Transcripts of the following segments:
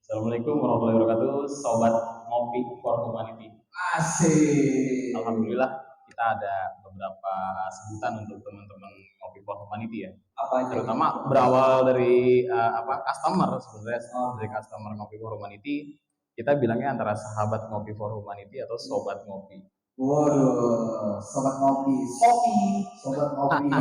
Assalamualaikum warahmatullahi wabarakatuh, sobat ngopi for humanity. Asik. Alhamdulillah kita ada beberapa sebutan untuk teman-teman ngopi for humanity ya. Apa aja? Terutama berawal dari customer sebenarnya dari customer ngopi for humanity. Kita bilangnya antara sahabat ngopi for humanity atau sobat ngopi. Waduh, sobat ngopi, sobat ngopi.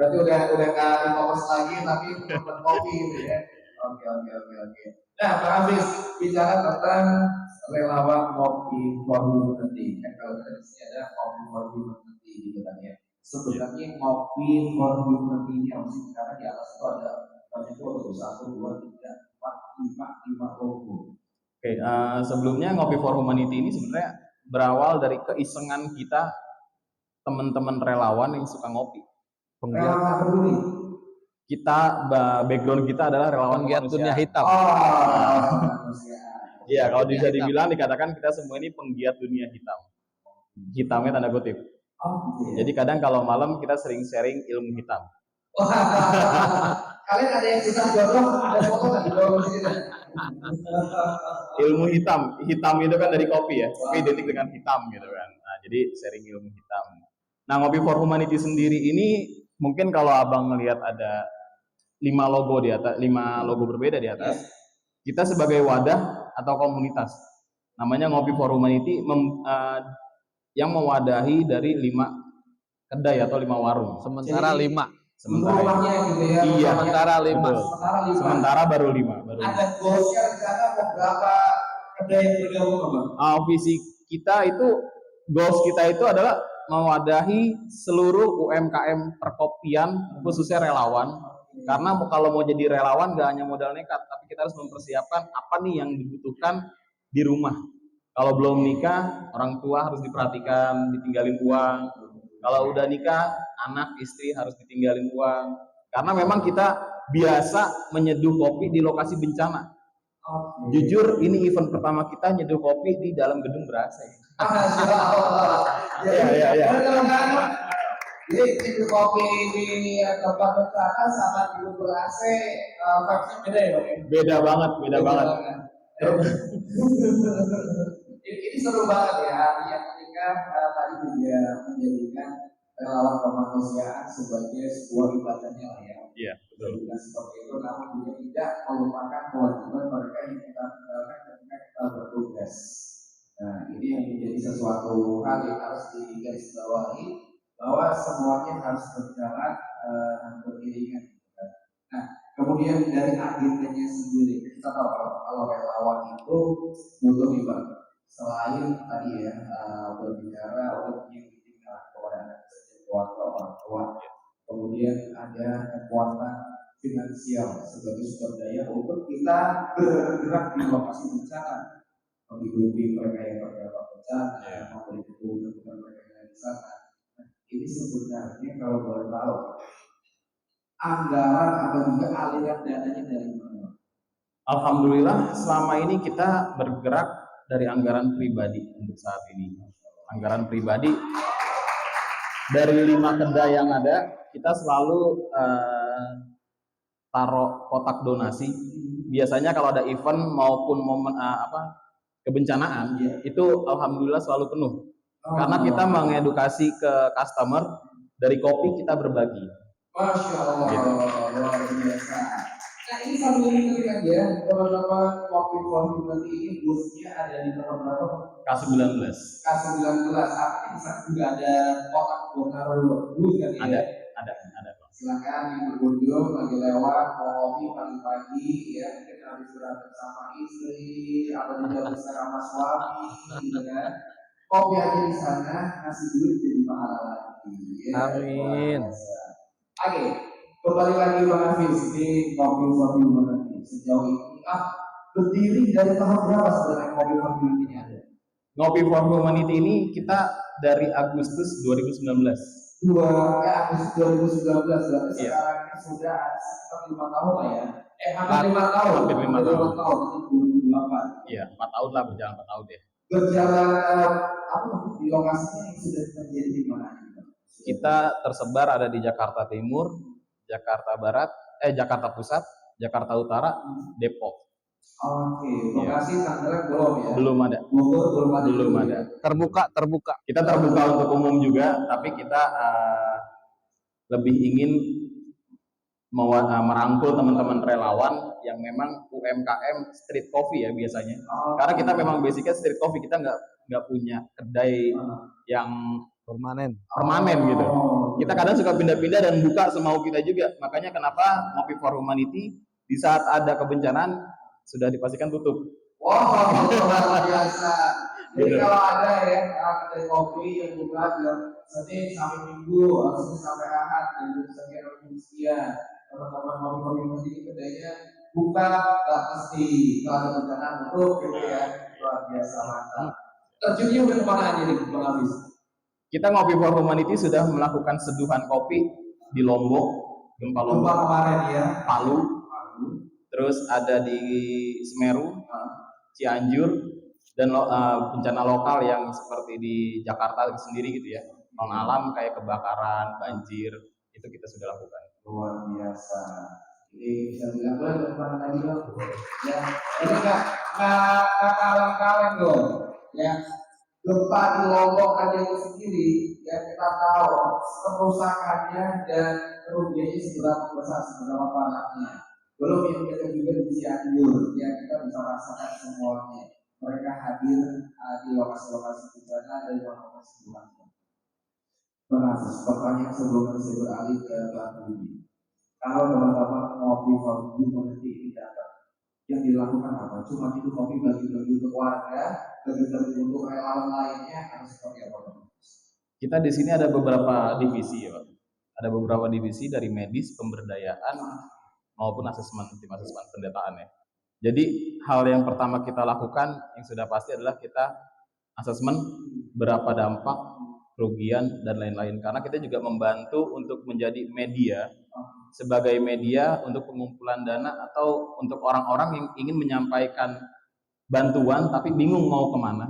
Berarti udah nggak e-commerce lagi, tapi sobat ngopi gitu ya. Oke. Nah, Pak Hafiz, bicara tentang relawan ngopi for humanity. Kan kalau kita di sini ada ngopi for humanity gitu kan ya. Sebenarnya ngopi for humanity ini apa sih? Karena di atas itu ada banyak logo, 1, 2, 3, 4, 5 logo. Oke, sebelumnya ngopi for humanity ini sebenarnya berawal dari keisengan kita, teman-teman relawan yang suka ngopi. Relawan peduli. Kita background kita adalah relawan penggiat dunia hitam. Iya, kalau bisa dibilang dikatakan kita semua ini penggiat dunia hitam. Hitamnya tanda kutip. Jadi kadang kalau malam kita sering sharing ilmu hitam. Kalian ada yang susah jodoh, ada foto nggak di bawah sini? Ilmu hitam itu kan dari kopi ya, kopi identik dengan hitam gitu kan. Nah, jadi sharing ilmu hitam. Nah, ngopi for humanity sendiri ini mungkin kalau abang melihat ada 5 logo di atas, 5 logo berbeda di atas. Kita sebagai wadah atau komunitas, namanya ngopi for humanity, yang mewadahi dari 5 kedai atau 5 warung. Sementara 5. Rumahnya gitu ya. Iya. Sementara 5. Sementara baru 5. Ada goalsnya rencana mau berapa kedai yang bergabung, Bang? Visi kita itu, goals kita itu adalah mewadahi seluruh UMKM perkopian, khususnya relawan. Karena kalau mau jadi relawan gak hanya modal nekat, tapi kita harus mempersiapkan apa nih yang dibutuhkan di rumah. Kalau belum nikah, orang tua harus diperhatikan, ditinggalin uang. Kalau udah nikah, anak istri harus ditinggalin uang. Karena memang kita biasa menyeduh kopi di lokasi bencana. Jujur, ini event pertama kita nyeduh kopi di dalam gedung ber-AC. Iya. Jadi nyeduh kopi di tempat bencana sama di gedung ber-AC, vibes-nya beda ya, Bang? Beda banget. Ini seru banget ya, artinya ketika tadi juga menjadikan relawan kemanusiaan sebagai sebuah ibadahnya lah ya. Iya, betul. Jadi seperti itu, namun juga tidak melupakan kewajiban mereka yang kita tinggalkan ketika kita bertugas. Nah, ini yang menjadi sesuatu hal yang harus digarisbawahi, bahwa semuanya harus berjalan beriringan. Nah, kemudian dari agendanya sendiri, kita tahu kalau relawan itu butuh Bang, selain tadi ya berbicara untuk menyingkirkan kepada keluarga orang tua, kemudian ada kekuatan finansial sebagai sumber daya untuk kita bergerak di lokasi bencana, menghidupi mereka yang terdampak bencana, memberi kebutuhan mereka yang di sana. Nah, ini sebenarnya kalau boleh tahu, anggaran atau juga aliran dananya dari mana? Alhamdulillah selama ini kita bergerak dari anggaran pribadi untuk saat ini. Anggaran pribadi dari 5 kedai yang ada, kita selalu taruh kotak donasi. Biasanya kalau ada event maupun momen kebencanaan, itu alhamdulillah selalu penuh. Karena kita mengedukasi ke customer, dari kopi kita berbagi. Masya Allah, gitu. Luar biasa. Nah, ini sambil ini kan ya, teman-teman Kopi for Humanity ini boothnya ada di nomor berapa? K19. K19, artinya di sana juga ada kotak donor booth kan ya? Ada. Silakan yang berkunjung lagi lewat mau ngopi pagi-pagi ya, mungkin habis berantem sama istri atau juga bersama sama suami, gitu kan? Kopi aja di sana, ngasih duit jadi pahala lagi. Ya, amin. Oke, kembali lagi Bang Hafiz di Kopi for Humanity. Sejauh ini berdiri dari tahun berapa sebenarnya Kopi for Humanity ini ada? Ngopi for Humanity ini kita dari Agustus 2019. Agustus 2019 berarti sekarang ini sudah sekitar 5 tahun lah ya. Hampir 5 tahun. Hampir 5 tahun. 2008. Iya, 4 tahun lah, berjalan 4 tahun ya. Berjalan di lokasinya yang sudah terjadi di mana? Kita tersebar ada di Jakarta Timur, Jakarta Barat, Jakarta Pusat, Jakarta Utara, Depok. Oke, Bekasi Tangerang belum ya? Belum ada. Bogor belum ada. Belum ada. Terbuka. Kita terbuka untuk umum juga, tapi kita lebih ingin merangkul teman-teman relawan yang memang UMKM street coffee ya biasanya. Karena kita memang basicnya street coffee, kita nggak punya kedai yang permanen gitu. Kita kadang suka pindah-pindah dan buka semau kita juga. Makanya kenapa Ngopi for Humanity di saat ada kebencanaan sudah dipastikan tutup. Wow, luar biasa. Jadi kalau ada ya kedai kopi yang buka jam Senin sampai Minggu, Senin sampai Ahad, dan sekian sekian, teman-teman mau kopi kedainya buka nggak mesti kalau ada bencana tutup gitu ya. Luar biasa mantap. Terjunnya udah kemana aja nih Bang Hafiz? Kita Ngopi for Humanity sudah melakukan seduhan kopi di Lombok, gempa Lombok kemarin ya, Palu, terus ada di Semeru, Cianjur, dan bencana lokal yang seperti di Jakarta sendiri gitu ya, non alam kayak kebakaran, banjir, itu kita sudah lakukan. Luar biasa. Ini bisa dilakukan depan lagi dong. Ya, ini nggak kaleng-kaleng dong. Ya, gempa di Lombok aja itu sendiri, ya kita tahu kerusakannya dan kerugiannya seberapa besar, seberapa parahnya. Belum yang kita juga di Cianjur, ya kita bisa rasakan semuanya. Mereka hadir di lokasi-lokasi bencana dan lokasi bencana. Pertanyaan sebelum saya beralih ke Budi. Kalau teman-teman ngopi kopi mengerti tidak, yang dilakukan apa? Cuma itu kopi bagi-bagi untuk warga, bagi-bagi untuk relawan lainnya, harus seperti apa? Kita di sini ada beberapa divisi ya, Pak. Ada beberapa divisi dari medis, pemberdayaan maupun asesmen, tim asesmen pendataan ya. Jadi hal yang pertama kita lakukan yang sudah pasti adalah kita asesmen berapa dampak, kerugian dan lain-lain. Karena kita juga membantu untuk menjadi media, sebagai media untuk pengumpulan dana atau untuk orang-orang yang ingin menyampaikan bantuan tapi bingung mau kemana.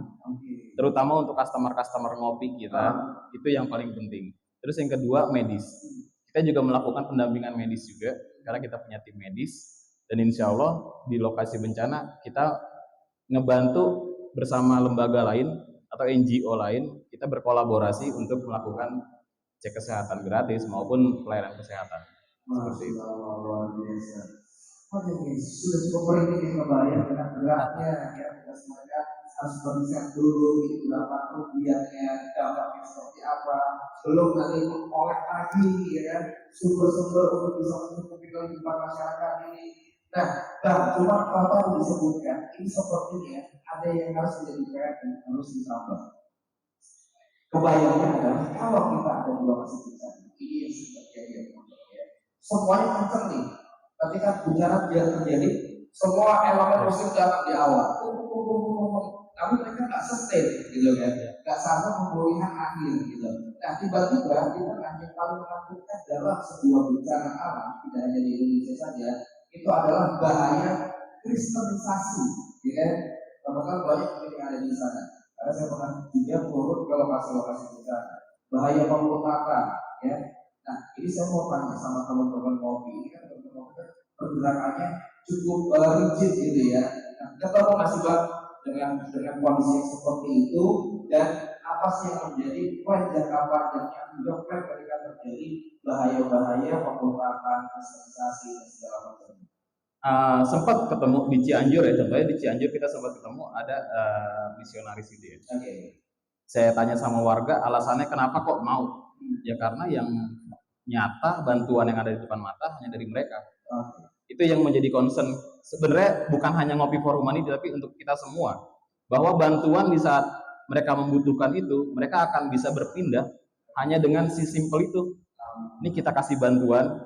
Terutama untuk customer ngopi kita, itu yang paling penting. Terus yang kedua medis. Kita juga melakukan pendampingan medis juga, karena kita punya tim medis. Dan insya Allah di lokasi bencana kita ngebantu bersama lembaga lain atau NGO lain, kita berkolaborasi untuk melakukan cek kesehatan gratis maupun pelayanan kesehatan. Seperti itu. Luar biasa. Oke, sudah cukup merinding kebayang dengan beratnya ya kita semuanya harus beriset dulu itu berapa kerugiannya, dampaknya seperti apa. Belum nanti mengoleh lagi ya kan sumber-sumber untuk bisa mencukupi kehidupan masyarakat ini. Nah, cuma apa yang disebutkan ini sepertinya ada yang harus menjadi PR dan harus ditambah. Kebayangnya adalah kalau kita ada dua kesimpulan ini yang terjadi ya. Semuanya kenceng nih. Ketika bencana dia terjadi, semua elemen musik datang di awal. Tapi mereka nggak sustain, gitu kan? Nggak sampai pemulihan akhir, gitu. Nah, tiba-tiba kita yang paling menakutkan dalam sebuah bencana alam, tidak hanya di Indonesia saja, itu adalah bahaya kristenisasi, ya kan? Bahkan banyak yang ada di sana. Karena saya pernah juga turun ke lokasi-lokasi bencana. Bahaya pemurtakan, ya. Nah, ini saya mau tanya sama teman-teman kopi. Ini kan teman-teman pergerakannya cukup rigid gitu ya. Nah, kita mau ngasih Bang dengan kondisi yang seperti itu dan apa sih yang menjadi plan jangka panjangnya juga plan ketika terjadi bahaya-bahaya pemurtakan, kristenisasi dan segala macam. Sempat ketemu di Cianjur ya, contohnya di Cianjur kita sempat ketemu ada misionaris gitu ya. Saya tanya sama warga alasannya kenapa kok mau, ya karena yang nyata bantuan yang ada di depan mata hanya dari mereka. Itu yang menjadi concern sebenarnya bukan hanya Ngopi for Humanity tapi untuk kita semua, bahwa bantuan di saat mereka membutuhkan itu mereka akan bisa berpindah hanya dengan si simple itu. Ini kita kasih bantuan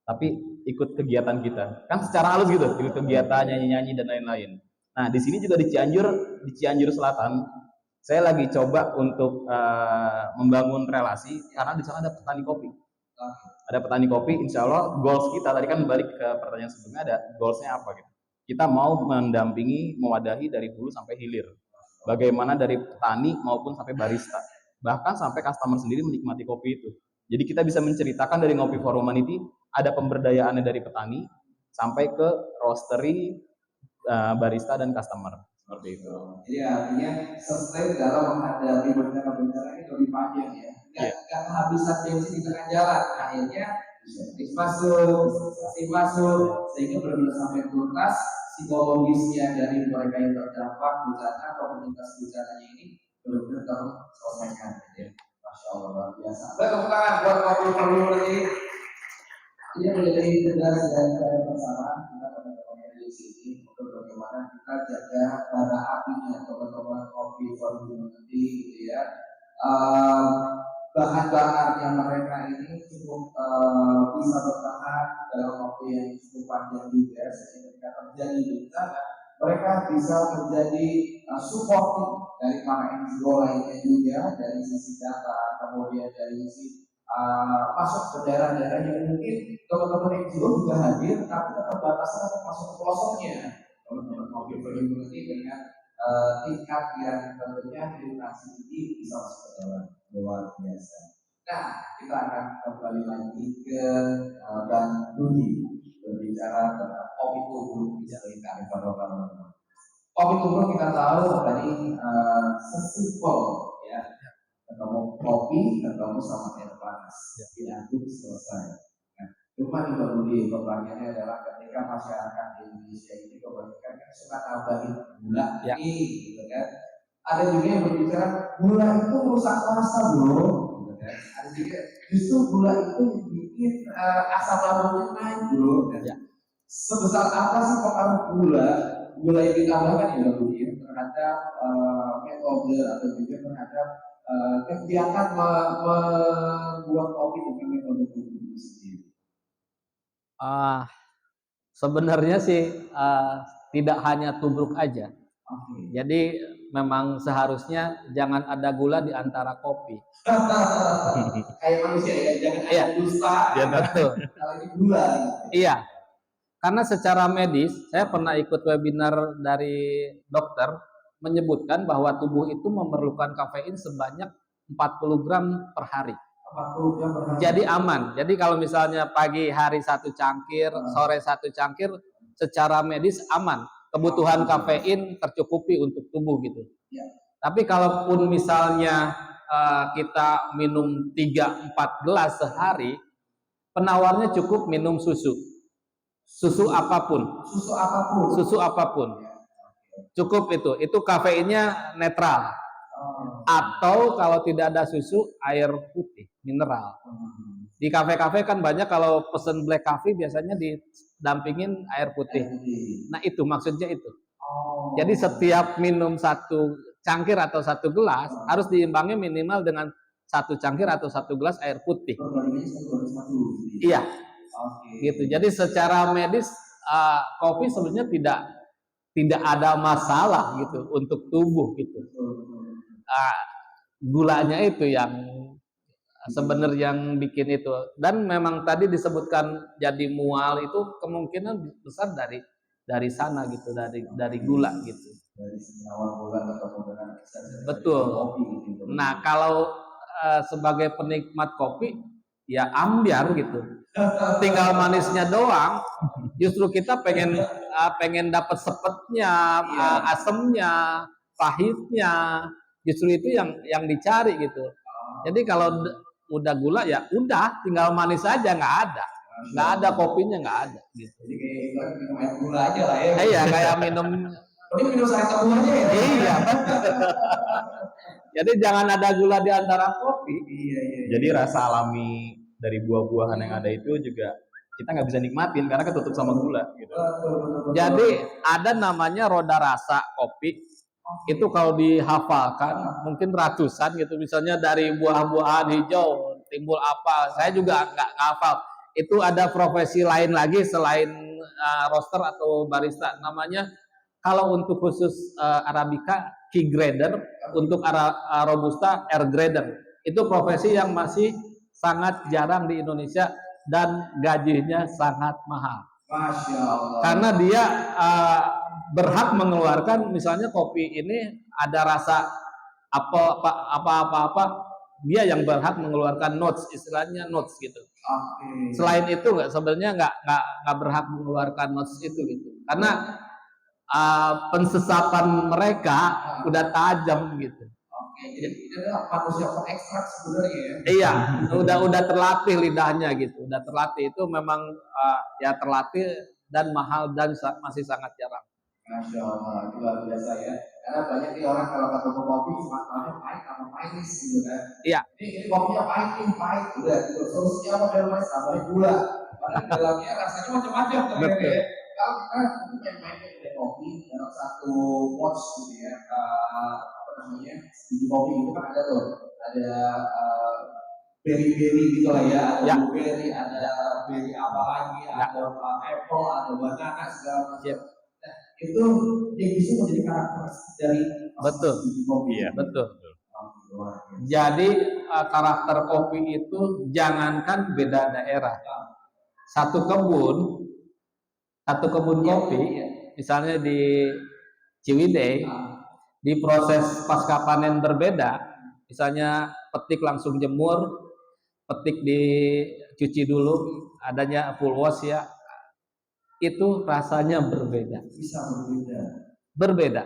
tapi ikut kegiatan kita kan secara halus gitu, ikut kegiatan nyanyi-nyanyi dan lain-lain. Nah di sini juga di Cianjur Selatan saya lagi coba untuk membangun relasi karena di sana ada petani kopi. Ada petani kopi, insya Allah goals kita tadi kan balik ke pertanyaan sebelumnya, ada goalsnya apa gitu. Kita mau mendampingi, mewadahi dari hulu sampai hilir. Bagaimana dari petani maupun sampai barista, bahkan sampai customer sendiri menikmati kopi itu. Jadi kita bisa menceritakan dari Ngopi for Humanity ada pemberdayaannya dari petani sampai ke roastery, barista dan customer seperti itu. Jadi artinya sustain dalam menghadapi bencana-bencana ini lebih panjang ya. Nggak kehabisan bensin di tengah jalan. Akhirnya servis masuk, sehingga benar-benar sampai tuntas psikologisnya dari mereka yang terdampak bencana atau penyintas bencananya ini benar-benar terselesaikan. Ya. Masya Allah luar biasa. Baik, tepuk tangan buat ngobrol ini. Ini menjadi tugas dan bersama kita teman-teman di sini untuk bagaimana kita jaga bara apinya teman-teman kopi formula nanti gitu ya. Bahan bakarnya mereka ini cukup bisa bertahan dalam waktu yang cukup panjang juga sehingga ketika terjadi bencana mereka bisa menjadi supporting dari para NGO lainnya juga dari sisi data kemudian dari sisi masuk ke daerah-daerah yang mungkin teman-teman NGO juga hadir tapi keterbatasan untuk masuk ke pelosoknya teman-teman mobil community dengan tingkat yang tentunya literasi tinggi bisa masuk ke dalam luar biasa. Nah, kita akan kembali lagi ke Bang Dudi berbicara tentang kopi tubruk di sekitar Kearifan. Kopi tubruk kita tahu tadi sesimpel ya. Ketemu kopi, ketemu sama air panas, diaduk selesai. Nah, cuma di Bang Dudi pertanyaannya adalah ketika masyarakat di Indonesia ini kebanyakan suka nambahin gula ini, gitu kan? Ada juga yang berbicara gula itu merusak rasa bro, gitu kan? Ada juga justru gula itu bikin asam lambungnya naik bro. Ya. Sebesar apa sih pengaruh gula yang ditambahkan ya Bang Dudi terhadap metode atau juga terhadap kegiatan membuat kopi dengan metode tubruk itu sendiri? Sebenarnya sih tidak hanya tubruk aja. Jadi memang seharusnya jangan ada gula di antara kopi. Kayak manusia ya, jangan ada dusta. Ya betul. Kalau ini gula. Iya. Karena secara medis, saya pernah ikut webinar dari dokter menyebutkan bahwa tubuh itu memerlukan kafein sebanyak 40 gram per hari. 40 gram per hari. Jadi aman. Jadi kalau misalnya pagi hari 1 cangkir, sore 1 cangkir, secara medis aman. Kebutuhan kafein tercukupi untuk tubuh gitu. Ya. Tapi kalaupun misalnya kita minum 3-4 gelas sehari, penawarnya cukup minum susu. Susu apapun. Susu apapun. Cukup itu kafeinnya netral. Atau kalau tidak ada susu, air putih, mineral. Di kafe-kafe kan banyak kalau pesen black coffee biasanya didampingin air putih. Nah itu maksudnya itu. Jadi setiap minum 1 cangkir atau 1 gelas harus diimbangi minimal dengan 1 cangkir atau 1 gelas air putih. Iya. Gitu. Jadi secara medis kopi sebenarnya tidak ada masalah gitu untuk tubuh gitu. Gulanya itu yang sebenarnya yang bikin itu. Dan memang tadi disebutkan jadi mual itu kemungkinan besar dari sana gitu, dari gula gitu. Dari senyawa gula atau dengan betul. Kopi gitu. Nah kalau sebagai penikmat kopi ya ambiar gitu. Tinggal manisnya doang. Justru kita pengen dapat sepetnya, asemnya, pahitnya. Justru itu yang dicari gitu. Jadi kalau udah gula ya udah, tinggal manis aja, nggak ada kopinya, nggak ada. Gitu. Jadi kayak minum air gula aja lah ya. Iya kayak minum. Ini minum air tebu aja ya. Iya. Jadi jangan ada gula di antara kopi. Iya. Jadi rasa alami dari buah-buahan yang ada itu juga kita nggak bisa nikmatin karena ketutup sama gula gitu. Betul. Jadi ada namanya roda rasa kopi. Itu kalau dihafalkan mungkin ratusan gitu, misalnya dari buah-buahan hijau timbul apa, saya juga nggak hafal. Itu ada profesi lain lagi selain roaster atau barista, namanya kalau untuk khusus Arabica key grader, untuk Robusta air grader. Itu profesi yang masih sangat jarang di Indonesia dan gajinya sangat mahal. Masya Allah. Karena dia berhak mengeluarkan, misalnya kopi ini ada rasa apa, dia yang berhak mengeluarkan notes, istilahnya notes gitu. Selain itu sebenarnya nggak berhak mengeluarkan notes itu gitu. Karena pensesapan mereka udah tajam gitu. Oke, jadi ini adalah manusia ekstrak sebenarnya ya. Iya, udah terlatih lidahnya gitu, udah terlatih. Itu memang ya terlatih dan mahal dan masih sangat jarang. Masya Allah, luar biasa ya. Karena banyak nih orang kalau ketemu kopi cuma tahu pahit sama manis gitu kan. Iya. Ini kopinya pahit nih, pahit udah gitu. Solusinya apa dari manis tambahin gula. Padahal di dalamnya rasanya macam-macam ternyata ya. Kalau kita main-main dengan kopi dalam satu watch gitu ya, apa namanya di kopi itu kan ada tuh, ada berry-berry gitu lah ya, ada blueberry, ada berry apa lagi, ada apple, ada banana segala macam. Nah, itu yang bisa menjadi karakteristik dari betul kopi. Iya, betul. Jadi karakter kopi itu jangankan beda daerah, satu kebun kopi, misalnya di Ciwidey, di proses pasca panen berbeda, misalnya petik langsung jemur, petik dicuci dulu, adanya full wash ya, itu rasanya berbeda. Bisa berbeda. Berbeda.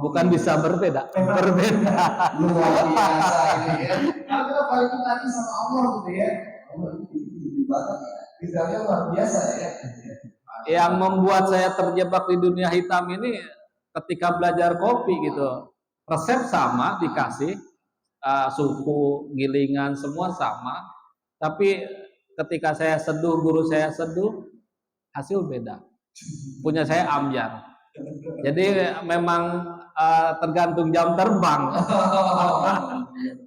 Bukan bisa berbeda. Berbeda. Luar biasa ini ya. Kalau kita balikin tadi sama Allah gitu ya. Allah itu ibadah ya. Misalnya luar biasa ya. Yang membuat saya terjebak di dunia hitam ini ketika belajar kopi gitu. Resep sama dikasih, suhu, gilingan semua sama, tapi ketika saya seduh, guru saya seduh, hasil beda. Punya saya amjar. Jadi memang tergantung jam terbang.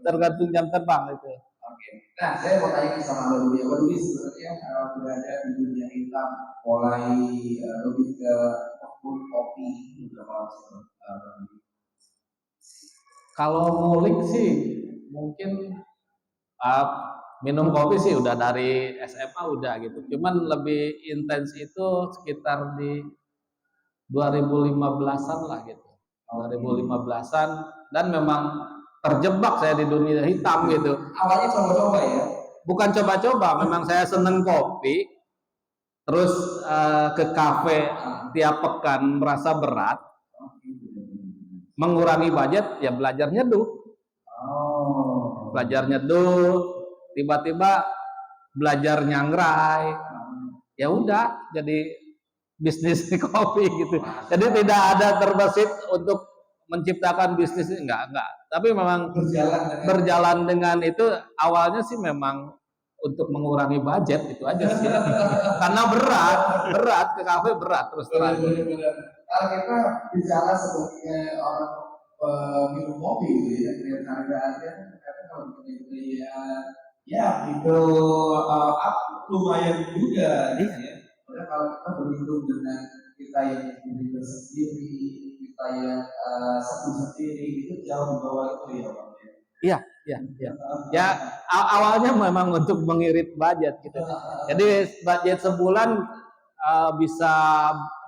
Tergantung jam terbang itu. Oke. Nah, saya mau tanya sama Mbak Dwi. Mbak Dwi sebenarnya berada di dunia hitam mulai lebih ke kopi beberapa tahun. Kalau ngulik sih mungkin minum kopi sih udah dari SMA udah gitu. Cuman lebih intens itu sekitar di 2015-an lah gitu. 2015-an dan memang terjebak saya di dunia hitam gitu. Awalnya coba-coba ya? Bukan coba-coba, memang saya seneng kopi. Terus ke kafe tiap pekan merasa berat. Mengurangi budget ya belajar nyeduh. Belajar nyeduh, tiba-tiba belajar nyangrai. Ya udah jadi bisnis kopi gitu. Jadi tidak ada terbesit untuk menciptakan bisnis, enggak. Tapi memang berjalan dengan itu awalnya sih memang untuk mengurangi budget itu aja sih. Karena berat ke kafe berat terus terang. Kalau kita bicara sebagai orang minum kopi gitu ya, dengan harganya karena kalau kita ya itu lumayan juga ya. Karena kalau kita berhitung dengan kita yang berikan sendiri, kita yang satu sendiri itu jauh di bawah itu ya Pak. Iya. Ya awalnya memang untuk mengirit budget gitu. Jadi budget sebulan bisa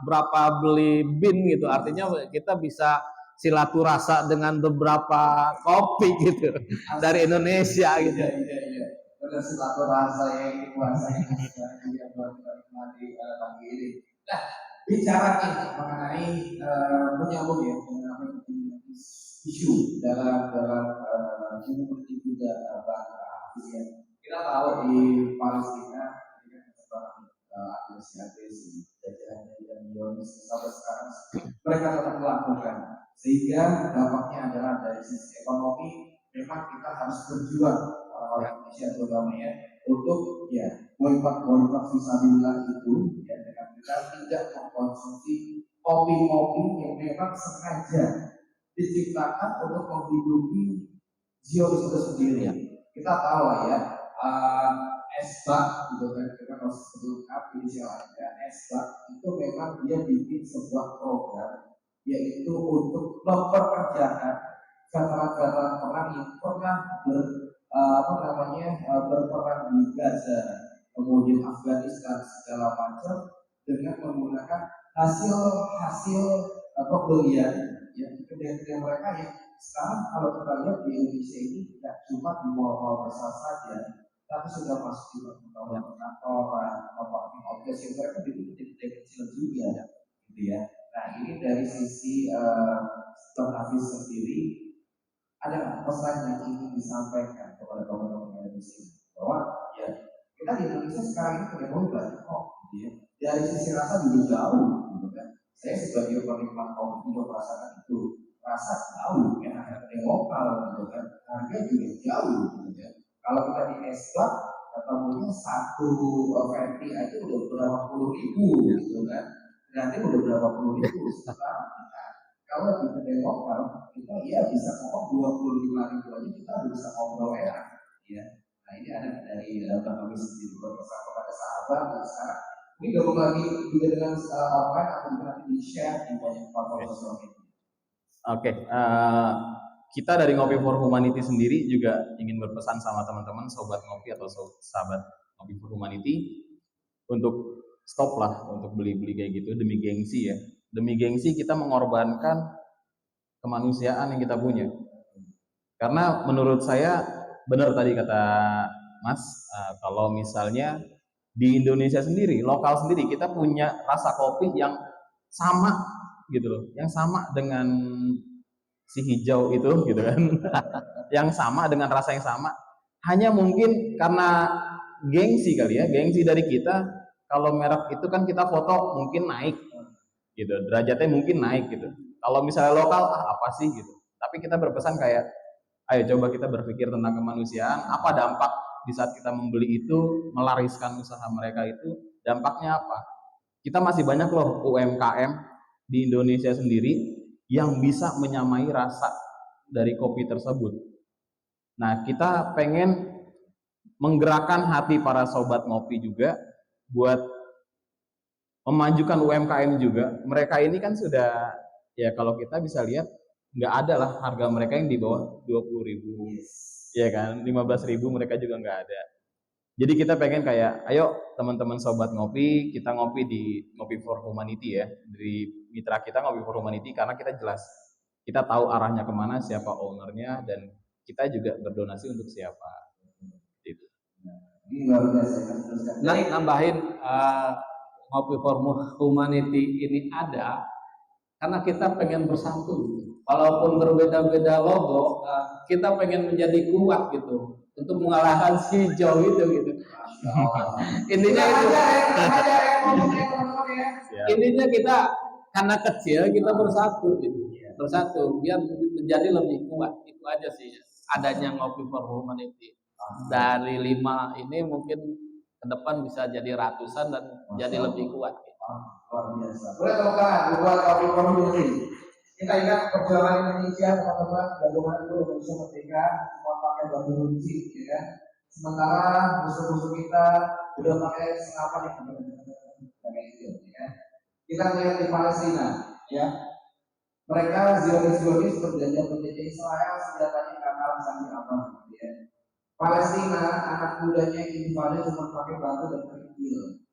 berapa beli bin gitu. Artinya kita bisa silaturasa dengan beberapa kopi gitu dari Indonesia gitu. Iya. Benar silaturasa yang dikuasai yang buat kita nikmati pagi ini. Nah, bicara nih mengenai menyambung ya mengenai isu dalam komunitas juga ya. Kita tahu di Palestina ini kan agresi jajahannya dan Zionis sampai sekarang mereka tetap melakukan, sehingga dampaknya adalah dari sisi ekonomi memang kita harus berjuang orang Indonesia terutama ya untuk ya boykot fisabilillah itu ya dengan kita tidak mengkonsumsi kopi-kopi yang memang sengaja diciptakan untuk menghidupi Zionis itu sendiri. Kita tahu lah ya, SBAK gitu kan, kita harus sebut inisialnya. SBAK itu memang dia bikin sebuah program yaitu untuk memperkerjakan veteran-veteran perang yang pernah berperang di Gaza, kemudian Afghanistan segala macam dengan menggunakan hasil pembelian yang kedai-kedai mereka yang sekarang kalau kita lihat di Indonesia ini tidak cuma di mall-mall besar saja, tapi sudah masuk di kantoran, apartemen, office yang mereka bikin kedai kecil juga, gitu ya. Nah ini dari sisi Bang Hafiz sendiri, ada nggak pesan yang ingin disampaikan kepada teman-teman yang ada di sini bahwa ya kita di Indonesia sekarang ini punya banyak kok, gitu ya. Dari sisi rasa juga jauh, gitu kan. Saya sebagai penikmat kopi juga merasakan itu, rasa jauh, enak yang lokal, gitu kan. Harga juga jauh, gitu kan. Kalau kita di Esbak, ketemunya satu verti aja udah berapa puluh ribu, gitu kan. Nanti udah berapa puluh ribu sekarang. Kalau di kedai lokal kita ya bisa ngomong 25.000 aja kita bisa ngobrol enak, ya. Nah ini ada dari kami sendiri berpesan kepada sahabat dan sekarang ini gabung lagi juga dengan online atau nanti di share di banyak platform sosial media. Oke, kita dari Ngopi for Humanity sendiri juga ingin berpesan sama teman-teman sobat ngopi atau sahabat Ngopi for Humanity untuk stop lah untuk beli-beli kayak gitu demi gengsi ya. Demi gengsi kita mengorbankan kemanusiaan yang kita punya. Karena menurut saya benar tadi kata Mas, kalau misalnya di Indonesia sendiri, lokal sendiri kita punya rasa kopi yang sama gitu loh, yang sama dengan si hijau itu gitu kan. Yang sama dengan rasa yang sama. Hanya mungkin karena gengsi kali ya, gengsi dari kita kalau merek itu kan kita foto mungkin naik gitu, derajatnya mungkin naik gitu. Kalau misalnya lokal apa sih gitu. Tapi kita berpesan kayak ayo coba kita berpikir tentang kemanusiaan, apa dampak di saat kita membeli itu, melariskan usaha mereka itu, dampaknya apa? Kita masih banyak loh UMKM di Indonesia sendiri yang bisa menyamai rasa dari kopi tersebut. Nah, kita pengen menggerakkan hati para sobat ngopi juga buat memajukan UMKM juga. Mereka ini kan sudah, ya kalau kita bisa lihat, nggak ada lah harga mereka yang di bawah 20.000, ya kan, 15.000 mereka juga nggak ada. Jadi kita pengen kayak, ayo teman-teman sobat ngopi, kita ngopi di Ngopi for Humanity ya, dari mitra kita Ngopi for Humanity, karena kita jelas, kita tahu arahnya kemana, siapa ownernya, dan kita juga berdonasi untuk siapa. Gitu. Ini luar biasa. Nah, nambahin Ngopi for Humanity ini ada karena kita pengen bersatu. Walaupun berbeda-beda logo, kita pengen menjadi kuat gitu untuk mengalahkan si Joe itu gitu. Intinya itu. Intinya kita karena kecil kita bersatu gitu. Bersatu biar menjadi lebih kuat. Itu aja sih adanya Ngopi for Humanity. Dari 5 ini mungkin ke depan bisa jadi ratusan dan jadi lebih kuat. Luar biasa. Boleh tepuk tangan buat Ngopi for Humanity. Kita ingat perjuangan Indonesia, teman-teman, gabungan itu Indonesia merdeka, semua pakai bambu runcing, ya kan? Sementara musuh-musuh kita udah pakai senapan yang benar-benar, ya. Kita melihat di Palestina, ya, mereka Zionis berjanji Israel senjatanya kakal sambil apa, ya. Palestina anak mudanya intifada cuma pakai batu dan kerikil.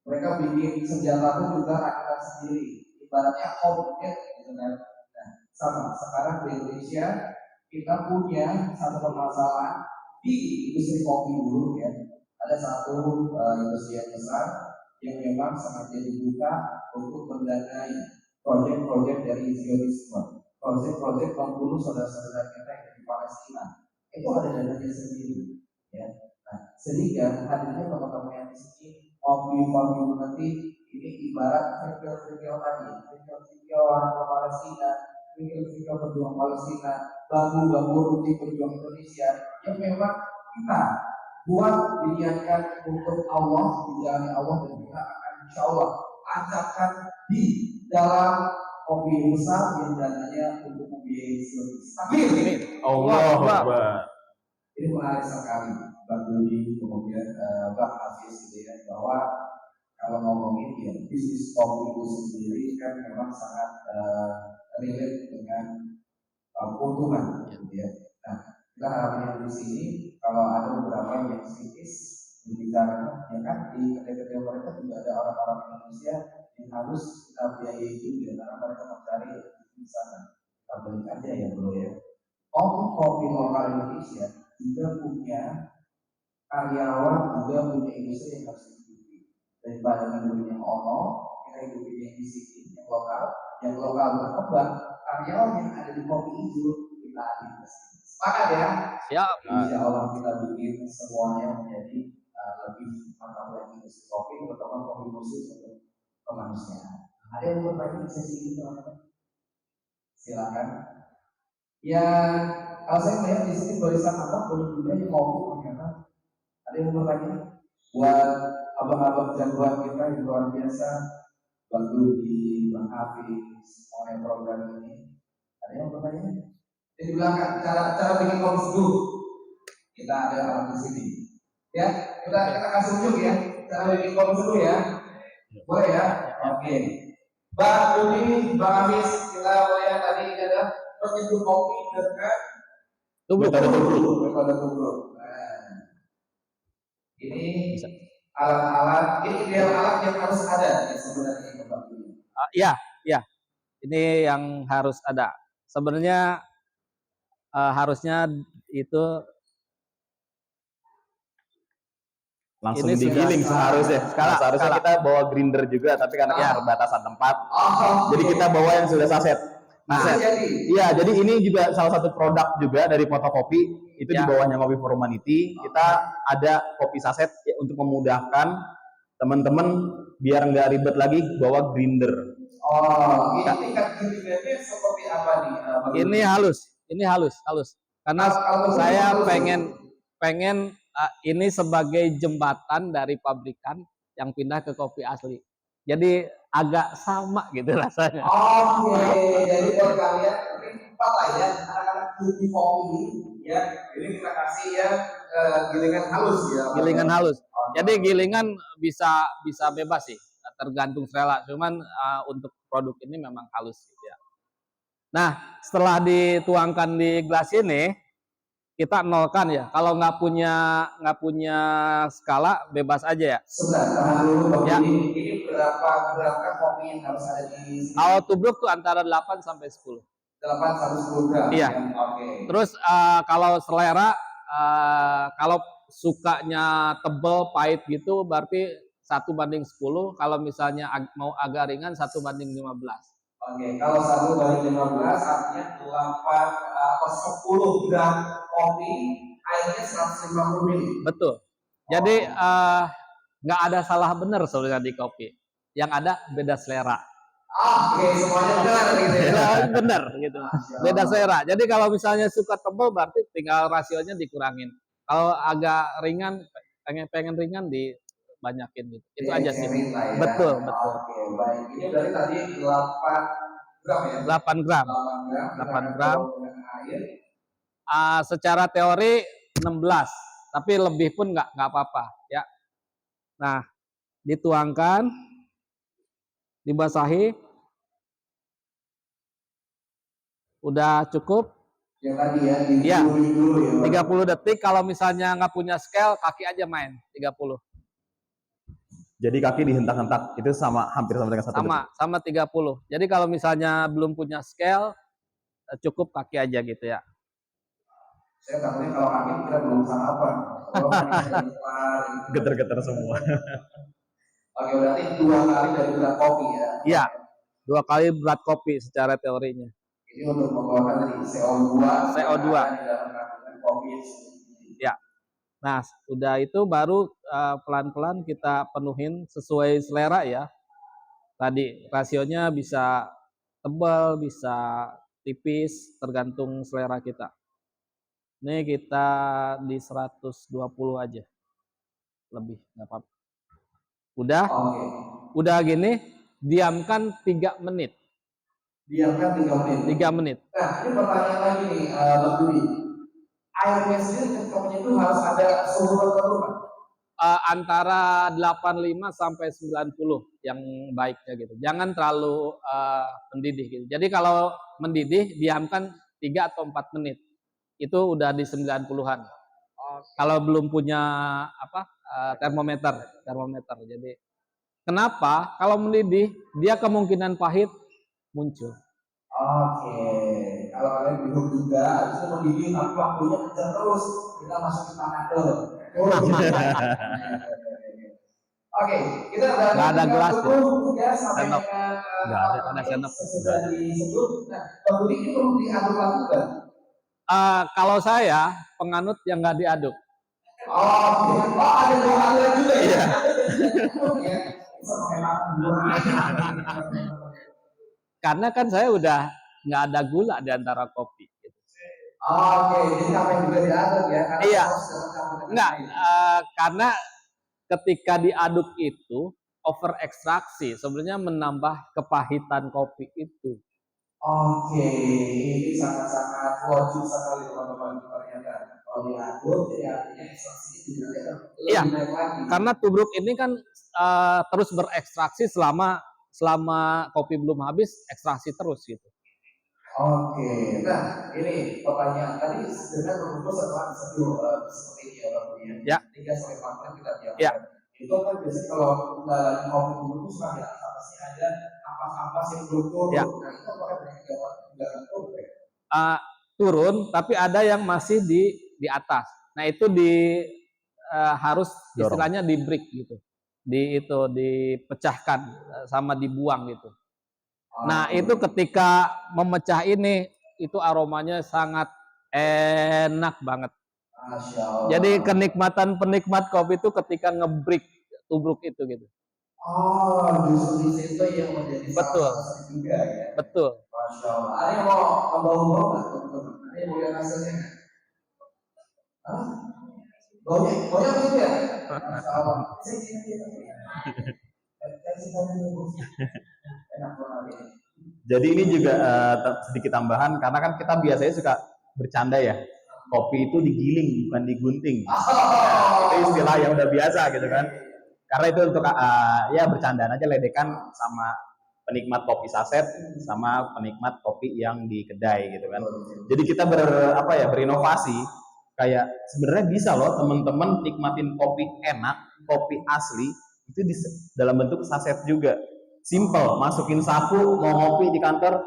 Mereka bikin senjata itu juga rakitan sendiri, ibaratnya homemade, gitu kan. Sama sekarang di Indonesia kita punya satu permasalahan di industri kopi dulu ya. Ada satu industri yang besar yang memang sengaja dibuka untuk mendanai proyek-proyek dari Zionisme, proyek-proyek membunuh saudara-saudara kita yang di Palestina. Itu ada dananya sendiri ya. Nah, sehingga hadirnya teman-teman yang di sini Ngopi for Humanity ini ibarat video tadi, video orang Palestina, video berjuang Palestina, bambu runcing berjuang Indonesia yang memang kita buat diniatkan untuk Allah, dijalani Allah, dan kita akan insya Allah acakkan di dalam mobil besar yang dananya untuk membiayai service. Tapi Allah Akbar. Ini menarik sekali Bang Dudi kemudian Bang Hafiz gitu ya, bahwa kalau ngomongin ya bisnis kopi itu sendiri kan memang sangat relate dengan keuntungan gitu ya. Nah, kita harapnya di sini kalau ada beberapa yang kritis berbicara ya kan di kedai-kedai mereka juga ada orang-orang Indonesia yang harus kita biayai juga karena mereka mencari di sana. Kita beli aja ya bro ya. Kopi lokal Indonesia juga punya karyawan, juga punya industri yang harus dihidupi. Daripada hidup yang ono, kita hidup yang disiplin, yang lokal, yang lokal berkembang, karyawan yang ada di kopi itu kita investasi. Sepakat ya? Siap. Insya Allah kita bikin semuanya menjadi lebih mantap lagi industri kopi, terutama kopi khusus untuk kemanusiaan. Ada yang bertanya sesi ini, silakan. Ya, kalau saya melihat di sini barisan apa banyak juga yang kopi ternyata. Ada yang bertanya buat abang-abang jagoan kita yang luar biasa bantu di Bang Hafiz mulai program ini. Ada yang bertanya? Di belakang cara bikin kopi seduh kita ada alat di sini. Ya, kita kasih unjuk ya cara bikin kopi seduh ya. Boleh ya? Oke. Bang Budi, Bang Hafiz, kita mulai tadi ada penyeduh kopi dengan metode tubruk. Ini alat-alat, ini ideal alat yang harus ada ya sebenarnya Bang Budi. Ya. Ini yang harus ada. Sebenarnya harusnya itu langsung ini digiling seharusnya. Seharusnya kita bawa grinder juga, tapi karena keterbatasan tempat, jadi kita bawa yang sudah saset. Nah, iya, jadi ini juga salah satu produk juga dari fotokopi itu di bawahnya Kopi for Humanity. Kita ada kopi saset ya, untuk memudahkan teman-teman biar nggak ribet lagi bawa grinder. Oh, ini tingkat grindernya seperti apa nih? Ini halus. Karena saya pengen ini sebagai jembatan dari pabrikan yang pindah ke kopi asli. Jadi agak sama gitu rasanya. Oke, jadi buat kalian empat lah ya, anak-anak beauty kopi ya. Ini kita kasih ya gilingan halus ya. Gilingan halus. Jadi gilingan bisa bebas sih, tergantung selera. Cuman untuk produk ini memang halus gitu ya. Nah, setelah dituangkan di gelas ini, kita nolkan ya. Kalau nggak punya skala, bebas aja ya. Sebentar, tahan dulu Bang. Ya. Ini berapa kopi yang harus ada di sini? Kalau tubruk tuh antara 8 sampai 10. 8 sampai 10 gram. Iya. Oke. Terus kalau selera, kalau sukanya tebel, pahit gitu, berarti 1:10. Kalau misalnya mau agak ringan 1:15. Oke, kalau 1:15 artinya 8 atau 10 gram kopi, airnya 150 ml. Betul. Jadi nggak ada salah benar sebenarnya di kopi. Yang ada beda selera. Oke, semuanya benar gitu ya. Benar gitu. Beda selera. Jadi kalau misalnya suka tebal berarti tinggal rasionya dikurangin. Kalau agak ringan, pengen ringan dibanyakin gitu. Itu aja sih. Ya. Betul. Oke, baik. Ini dari tadi 8 gram ya. 8 gram. 8 gram. Air. Secara teori 16, tapi lebih pun nggak apa-apa ya. Nah, dituangkan, dibasahi, udah cukup. Yang tadi ya, dulu ya. 30 detik. Kalau misalnya nggak punya scale, kaki aja main 30. Jadi kaki dihentak-hentak itu hampir sama dengan 1 detik. Sama 30. Jadi kalau misalnya belum punya scale, cukup kaki aja gitu ya. Saya takutnya kalau kaki kita belum sarapan. Getar-getar semua. Oke, berarti 2 kali dari berat kopi ya? Iya, 2 kali berat kopi secara teorinya. Ini untuk mengeluarkan dari CO2. CO2. Kopi. Ya. Nah, udah itu baru pelan-pelan kita penuhin sesuai selera ya. Tadi rasionya bisa tebal, bisa tipis, tergantung selera kita. Ini kita di 120 aja. Lebih, nggak apa-apa. Udah gini, diamkan 3 menit. Diamkan 3 menit. 3 menit. Nah, ini pertanyaan lagi nih, Bang Budi. Airnya sendiri ketika menyeduh harus ada suhu tertentu kan? Antara 85 sampai 90 yang baiknya gitu. Jangan terlalu mendidih gitu. Jadi kalau mendidih diamkan 3 atau 4 menit. Itu udah di 90-an. Kalau belum punya termometer. Jadi kenapa? Kalau mendidih dia kemungkinan pahit muncul. Oke, kalau kalian bingung juga, habis itu mendidih tapi waktunya kejar terus, kita masukin panadol. Oke, kita udah Nggak ada gelas ya? ya sampai Sendok. dengan Nggak ada sendok. sesudah disebut. Nah, Bang Budi ini perlu diaduk lagi kan? Kalau saya penganut yang nggak diaduk. Oh, ada dua aliran juga ya? Iya. Ya, sama kayak dua Karena kan saya udah nggak ada gula di antara kopi. Oke, jadi sampai juga diaduk ya? Karena Iya. saus sudah tercampur dengan Enggak, air. karena ketika diaduk itu over ekstraksi sebenarnya menambah kepahitan kopi itu. Oke, ini sangat-sangat wajib sekali teman-teman ternyata. Kalau diaduk, jadi artinya ekstraksinya juga lebih Iya, naik lagi. karena tubruk ini kan terus berekstraksi selama kopi belum habis, ekstraksi terus gitu. Oke, nah ini pertanyaan tadi dengan merumus setelah seperti ini ya Bang Budi Ya. 3-4 menit kita diamkan. Ya. Itu kan biasanya kalau lagi kopi dulu suka ya pasti ada ampas-ampas yang turun. Ya. Nah itu apakah dengan turun ya? Turun, tapi ada yang masih di atas. Nah itu harus istilahnya di break gitu, dipecahkan sama dibuang gitu. Nah itu ketika memecah ini itu aromanya sangat enak banget. Masya Allah. Jadi kenikmatan penikmat kopi itu ketika ngebreak tubruk itu gitu. Oh, justru di situ yang menjadi Betul. salah satu juga ya. Betul. Masya Allah. Ada yang mau tambah-tambah nggak teman-teman? Ada yang mau lihat hasilnya nggak? Hah? Baunya begitu ya? Masya Allah. Saya sini enak banget. Jadi ini juga sedikit tambahan karena kan kita biasanya suka bercanda ya. Kopi itu digiling bukan digunting. Itu istilah yang udah biasa gitu kan. Karena itu untuk ya bercandaan aja, ledekan sama penikmat kopi saset sama penikmat kopi yang di kedai gitu kan. Jadi kita berinovasi, kayak sebenarnya bisa loh teman-teman nikmatin kopi enak, kopi asli itu dalam bentuk saset juga. Simple, masukin saku, mau ngopi di kantor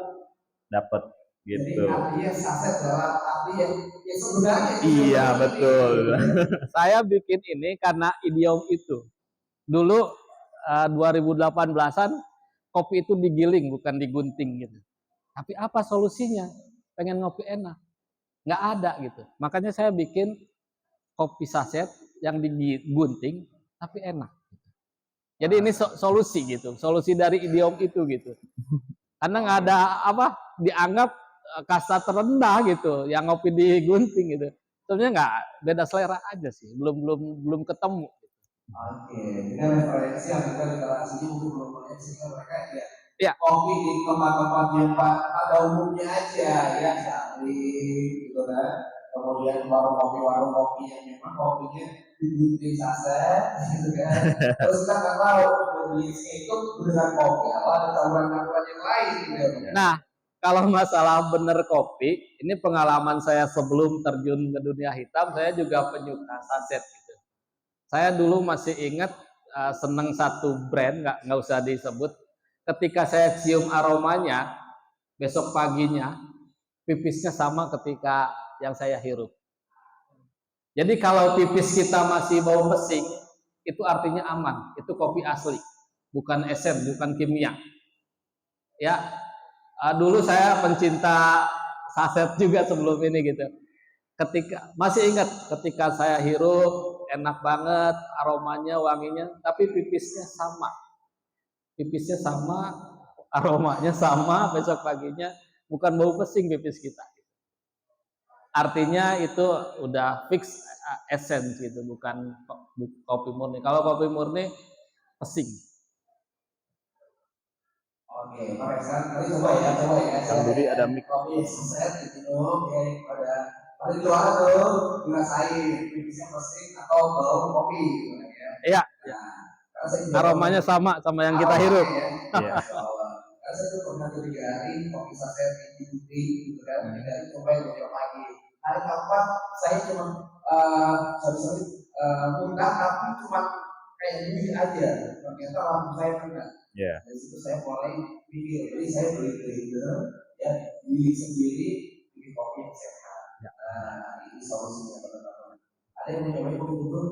dapat gitu. Jadi artinya saset dalam arti yang sebenarnya. Iya betul. Saya bikin ini karena idiom itu. Dulu 2018-an kopi itu digiling bukan digunting gitu. Tapi apa solusinya? Pengen ngopi enak. Nggak ada gitu. Makanya saya bikin kopi saset yang digunting tapi enak. Jadi ini solusi gitu. Solusi dari idiom itu gitu. Karena nggak ada dianggap kasta terendah gitu yang ngopi digunting gitu. Sebenarnya nggak, beda selera aja sih. Belum ketemu. Oke, dengan referensi yang kita literasinya mungkin belum banyak sehingga mereka Ya. kopi di tempat-tempat yang pada umumnya aja ya saling gitu kan. Kemudian warung kopi yang memang kopinya digunting saset gitu kan. Terus kita nggak tahu ingredientsnya itu beneran kopi atau ada campuran-campuran yang lain gitu. Nah, kalau masalah bener kopi, ini pengalaman saya sebelum terjun ke dunia hitam, saya juga penyuka saset gitu. Saya dulu masih ingat seneng satu brand, nggak usah disebut. Ketika saya cium aromanya, besok paginya pipisnya sama ketika yang saya hirup. Jadi kalau pipis kita masih bau pesing, itu artinya aman. Itu kopi asli, bukan esen, bukan kimia. Ya, dulu saya pencinta saset juga sebelum ini gitu. Masih ingat ketika saya hirup enak banget aromanya, wanginya, tapi pipisnya sama, aromanya sama, besok paginya bukan bau pesing pipis kita. Artinya itu udah fix essence gitu, bukan kopi murni. Kalau kopi murni pesing. Oke, Pak Resan, nanti coba ya. Kang Budi ada mic. Kopi saset diminum, ya pada di luar tuh ngerasain pipisnya pesing atau bau kopi gitu ya. Iya. Nah, aromanya sama yang kita hirup. Iya. Karena saya tuh pernah 3 hari kopi saset di Budi gitu kan, 3 hari coba yang besok pagi. Hari keempat saya cuma minta tapi cuma kayak gini aja. Ternyata langsung saya kena. Dari situ saya mulai mikir, jadi saya beli blender ya, beli sendiri, bikin kopi yang sehat. Nah, ini solusinya teman-teman. Ada yang mau nyobain kopi dulu?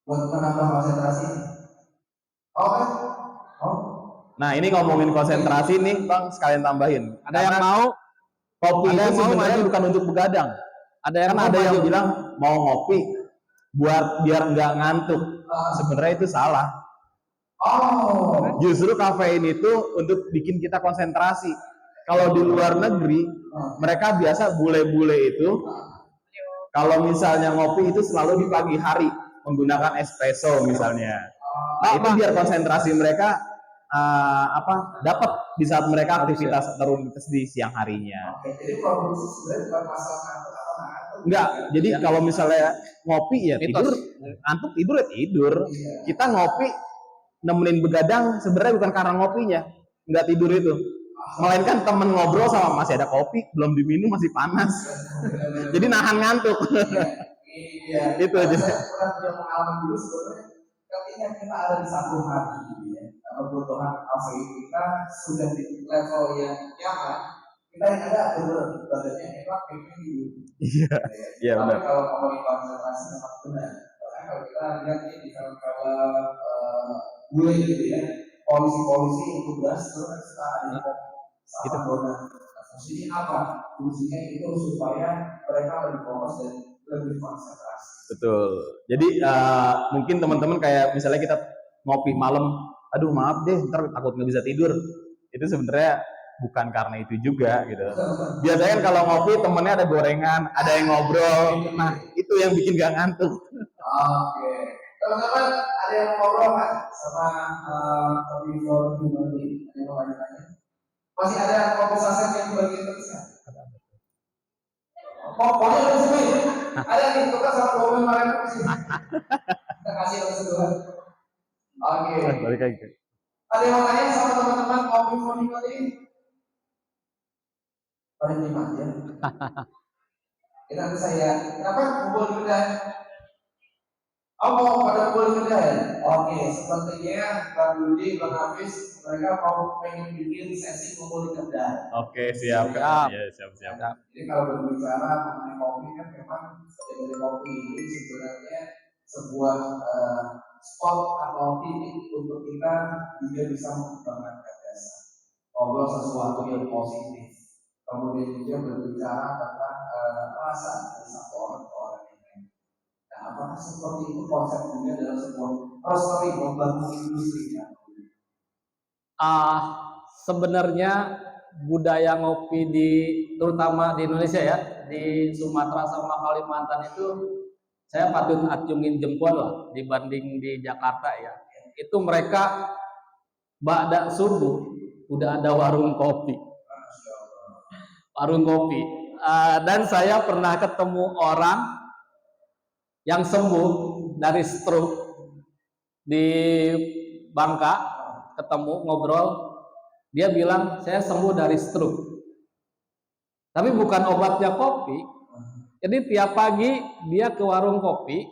buat menambah konsentrasi. Oke. Oh. Nah, ini ngomongin konsentrasi nih, Bang, sekalian tambahin. Ada yang mau? Kopi Ada itu yang mau sebenarnya maju? bukan untuk begadang. Ada yang Kan mau ada yang maju? bilang mau ngopi buat biar nggak ngantuk. Sebenarnya itu salah. Oh. Justru kafein itu untuk bikin kita konsentrasi. Kalau di luar negeri, mereka biasa bule-bule itu kalau misalnya ngopi itu selalu di pagi hari menggunakan espresso misalnya. Nah, itu biar konsentrasi mereka dapat di saat mereka aktivitas terus di siang harinya. Oke, jadi produksi sebenarnya bukan masalah ngantuk atau ngantuk. Enggak, jadi kalau misalnya ngopi ya tidur, ngantuk tidur ya tidur. Kita ngopi nemenin begadang sebenarnya bukan karena ngopinya, nggak tidur itu. Melainkan temen ngobrol sama masih ada kopi, belum diminum masih panas. Jadi nahan ngantuk. Iya. Itu aja. Saya pernah punya pengalaman dulu sebenarnya ketika kita ada di satu hari gitu ya, kebutuhan kafein kita sudah di level yang nyaman, kita yang ada badannya enak, pengen tidur. Iya benar. Tapi kalau ngomongin konsentrasi memang benar. Karena kalau kita lihat di film-film bule gitu ya, polisi-polisi yang tugas terus kan suka ada sama donat. Fungsinya apa? Fungsinya itu supaya mereka lebih fokus dan lebih konsentrasi. Betul. Jadi mungkin teman-teman kayak misalnya kita ngopi malam, aduh maaf deh, ntar takut nggak bisa tidur. Itu sebenarnya bukan karena itu juga gitu. Biasanya kan kalau ngopi temennya ada gorengan, ada yang ngobrol. Nah itu yang bikin gak ngantuk. Oke. Teman-teman ada yang mau ngobrol nggak sama kopi for humanity? Ada yang mau tanya-tanya? Masih ada kopi saset yang bagian terusnya? Pokoknya ada sini. Ada nih, tukar sama kopi kemarin di sini. Kita kasih yang kedua. Oke. Balik lagi. Ada yang mau tanya sama teman-teman kopi for humanity? Pada nikmat ya. Ini nanti saya, kenapa kumpul di kedai? Oh, mau pada kumpul di kedai? Oke, sepertinya Bang Budi, Bang Hafiz, mereka mau pengen bikin sesi kumpul di kedai. Oke, siap. Siap. Ya, siap. Jadi kalau berbicara mengenai kopi kan memang dari kopi ini sebenarnya sebuah spot atau titik untuk kita juga bisa mengembangkan gagasan, ngobrol sesuatu yang positif. Kemudian juga berbicara tentang rasa dari satu orang ke orang yang lain. Nah, apakah seperti itu konsepnya dalam sebuah roastery membangun industri ya? Sebenarnya budaya ngopi terutama di Indonesia ya, di Sumatera sama Kalimantan itu saya patut acungin jempol lah dibanding di Jakarta ya. Itu mereka ba'da subuh udah ada warung kopi. Dan saya pernah ketemu orang yang sembuh dari stroke di Bangka, ketemu ngobrol, dia bilang saya sembuh dari stroke, tapi bukan obatnya kopi. Jadi tiap pagi dia ke warung kopi,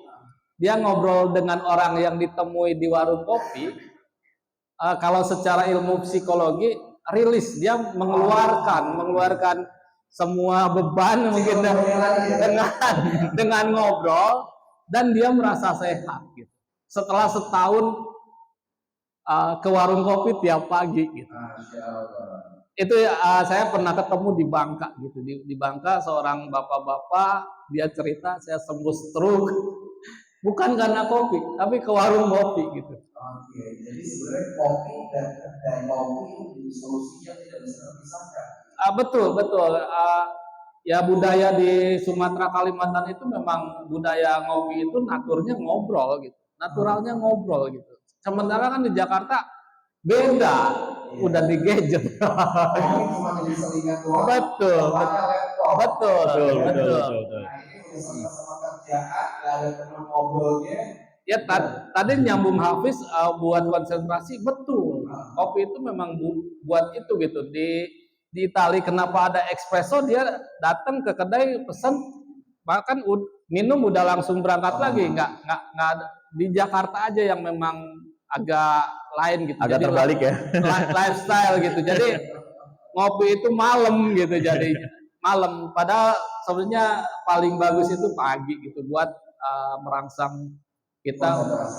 dia ngobrol dengan orang yang ditemui di warung kopi. Kalau secara ilmu psikologi rilis, dia mengeluarkan semua beban mungkin dengan ngobrol, dan dia merasa sehat gitu. Setelah setahun ke warung kopi tiap pagi gitu. Itu saya pernah ketemu di Bangka gitu. Di Bangka seorang bapak-bapak, dia cerita saya sembuh stroke bukan karena kopi, tapi ke warung kopi gitu. Oke, jadi sebenarnya kopi dan kedai kopi itu solusinya tidak bisa terpisahkan. Betul. Ya budaya di Sumatera Kalimantan itu memang budaya ngopi itu naturnya ngobrol gitu, naturalnya ngobrol gitu. Sementara kan di Jakarta beda, udah di gadget. Kopi cuma jadi selingan doang. Betul. Nah, ini udah sama-sama kerjaan, nggak ada teman ngobrolnya. Ya tadi nyambung Hafiz buat konsentrasi, betul. Kopi itu memang buat itu gitu. Di Itali kenapa ada espresso, dia datang ke kedai pesen, bahkan minum udah langsung berangkat lagi, nggak ada. Di Jakarta aja yang memang agak lain gitu. Agak jadi terbalik ya. Lifestyle gitu. Jadi ngopi itu malam gitu, jadi malam. Padahal sebenarnya paling bagus itu pagi gitu buat merangsang kita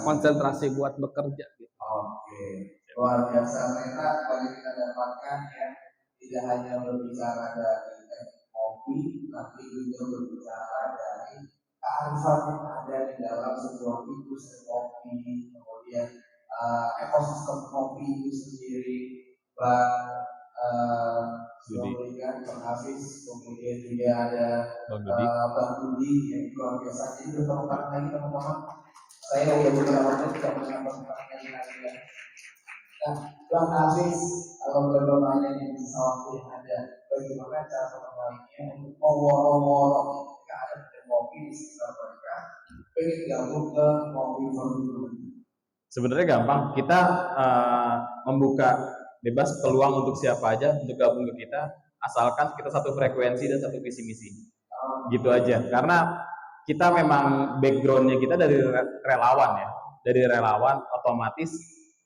konsentrasi buat bekerja gitu. Oke, luar biasa ternyata banyak kita dapatkan ya, tidak hanya berbicara dari teknik kopi, tapi juga berbicara dari kearifan yang ada di dalam sebuah industri kopi, kemudian ekosistem kopi itu sendiri, Bang Bang Hafiz, kemudian juga ada Bang Budi yang luar biasa. Jadi bertemu lagi teman-teman. Saya udah beberapa menit tidak menyampaikan lagi ya. Nah, Bang Hafiz, kalau berbagai yang bisa waktu yang ada, bagaimana cara terbaiknya untuk meworo-woro ketika ada kopi di sekitar mereka, pengen gabung ke kopi dulu. Sebenarnya gampang, kita membuka bebas peluang untuk siapa aja untuk gabung ke kita, asalkan kita satu frekuensi dan satu visi misi. Gitu aja. Karena kita memang backgroundnya kita dari relawan ya, dari relawan otomatis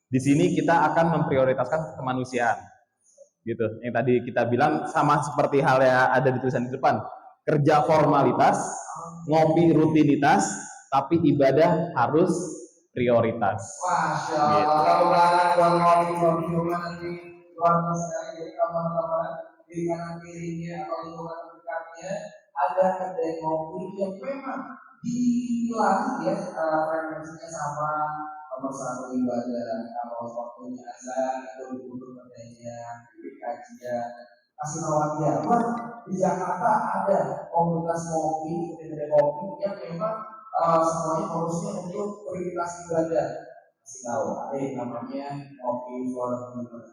di sini kita akan memprioritaskan kemanusiaan, gitu. Yang tadi kita bilang sama seperti hal yang ada di tulisan di depan, kerja formalitas, ngopi rutinitas, tapi ibadah harus prioritas. Masya Allah, kalau ngopi nanti luar biasa jadi teman-teman di kanan kirinya atau lingkungan dekatnya ada kedai kopi yang memang dilatih ya frekuensinya sama, nomor satu ibadah, kalau waktunya azan itu ditutup kedainya, bikin kajian, kasih tahu dia, di Jakarta ada komunitas kopi, kedai kopi yang memang semuanya fokusnya untuk prioritas ibadah. Kasih tahu ada yang namanya kopi for human,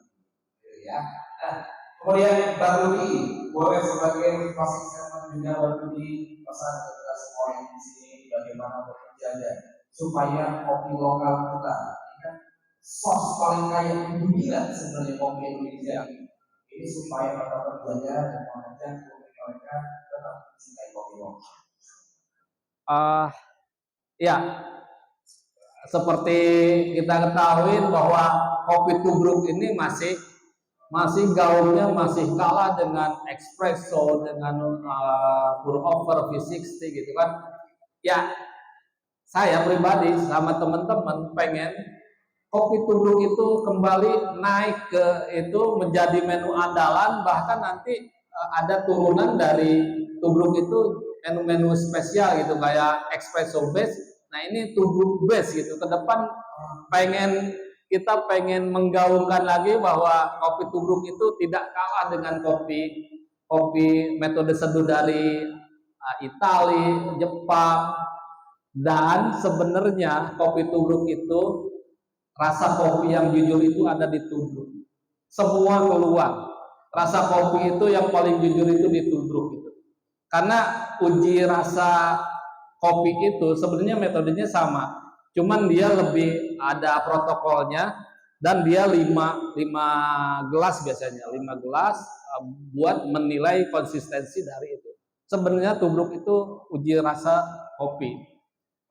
ya. Nah, kemudian Bang Budi boleh sebagai closing statement juga Bang Budi pesan ke kita semua yang di sini bagaimana bekerja supaya kopi lokal kita kan sos paling kaya di dunia sebenarnya kopi Indonesia ini, supaya para pekerja dan mengajak kopi mereka tetap mencintai kopi lokal. Ya, seperti kita ketahui bahwa kopi tubruk ini masih gaungnya masih kalah dengan espresso, dengan pour over V60 gitu kan. Ya, saya pribadi sama teman-teman pengen kopi tubruk itu kembali naik ke itu menjadi menu andalan, bahkan nanti ada turunan dari tubruk itu menu-menu spesial gitu kayak espresso base. Nah, ini tubruk base gitu. Ke depan kita pengen menggaungkan lagi bahwa kopi tubruk itu tidak kalah dengan kopi metode seduh dari Italia, Jepang. Dan sebenarnya kopi tubruk itu, rasa kopi yang jujur itu ada di tubruk. Semua keluar. Rasa kopi itu yang paling jujur itu di tubruk itu. Karena uji rasa kopi itu sebenarnya metodenya sama. Cuman dia lebih ada protokolnya, dan dia 5 gelas biasanya, 5 gelas buat menilai konsistensi dari itu. Sebenarnya tubruk itu uji rasa kopi.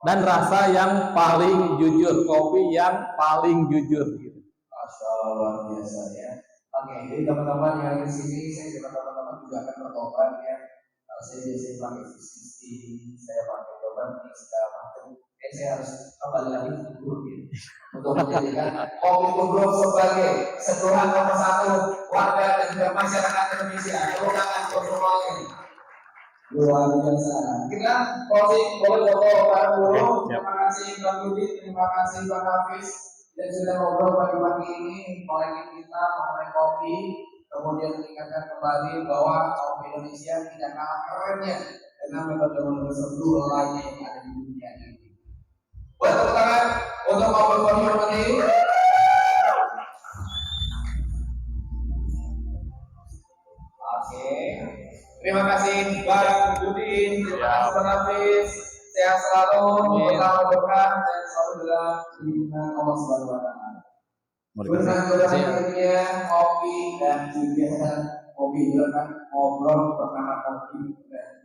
Dan rasa yang paling jujur, kopi yang paling jujur gitu. Masya Allah, luar biasa ya. Oke, jadi teman-teman yang di sini, saya juga teman-teman juga akan bertobat ya. Saya biasanya pakai V60, saya pakai tobat ini segala macam. Saya harus kembali lagi ke tubruk gitu. Untuk menjadikan kopi tubruk sebagai sentuhan nomor 1 warga dan juga masyarakat Indonesia. Terutama kontrol ini. Luar biasa. Kita closing boleh foto bareng dulu. Terima kasih Bang Budi, terima kasih Bang Hafiz yang sudah ngobrol pagi-pagi ini mengenai kita mengenai kopi, kemudian mengingatkan kembali bahwa kopi Indonesia tidak kalah kerennya dengan metode-metode seduh lainnya yang ada di dunia ini. Buat tepuk tangan untuk kopi ini. Oke. Terima kasih Bang Budi, terima kasih Bang Hafiz, sehat selalu, berkah berkah dan selalu dalam lindungan Allah Subhanahu wa Ta'ala. Berikutnya kopi dan juga kopi juga kan ngobrol perkara kopi dan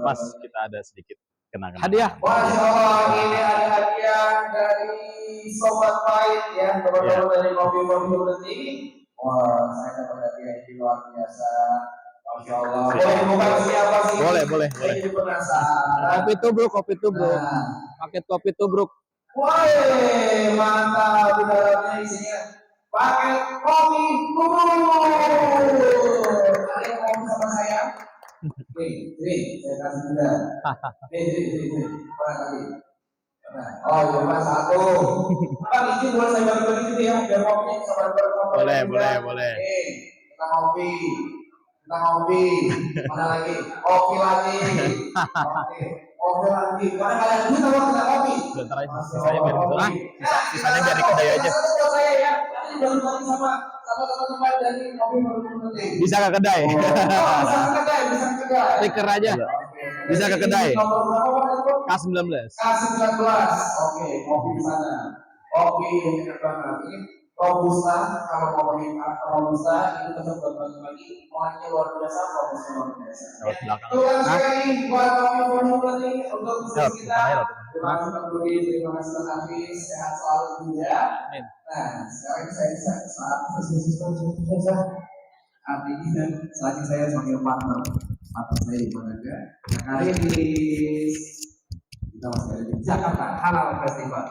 Mas, kita ada sedikit kenangan. Hadiah. Masya Allah, ini ada hadiah dari Sobat Pahit ya, teman-teman dari kopi ini. Wah, saya dapat hadiah yang luar biasa. Masya Allah. Boleh dibuka siapa sih? Boleh. Saya jadi penasaran. Kopi tubruk. Nah. Paket kopi tubruk. Woi, mantap. Di dalamnya isinya paket kopi tubruk. Ada yang mau sama saya? Nih, saya kasih juga. Nih. Mana tadi? Oh, iya mas, satu. Bang, izin boleh saya bagi-bagi gitu ya, biar kopinya bisa bareng-bareng. Boleh. Nih, kita ngopi. Mana lagi? Kopi lagi. Kopi lagi. Mana kalian dulu kalau kita kopi? Bentar aja, sisanya biar gitu. Sisanya biar di kedai aja. Satu buat saya ya. Nanti bagi-bagi sama teman-teman dari kopi baru nanti. Bisa ke kedai. Bisa ke kedai. Stiker aja. Bisa ke kedai. Nomor berapa Pak? K19. K19. Oke, kopi di sana. Kopi yang enak banget. Ini robusta, kalau mau pakai robusta ini tetap buat bagi-bagi. Mulanya luar biasa, robusta luar biasa. Tukang sekali buat kopi formula ini untuk bisnis kita. Terima kasih Pak Budi, terima kasih Mas Hafiz, sehat selalu juga. Nah, sekarang saya saat bisnis artinya saat saya sebagai partner saya di Bangga. Nah, hari ini kita masih ada di Jakarta Halal Festival.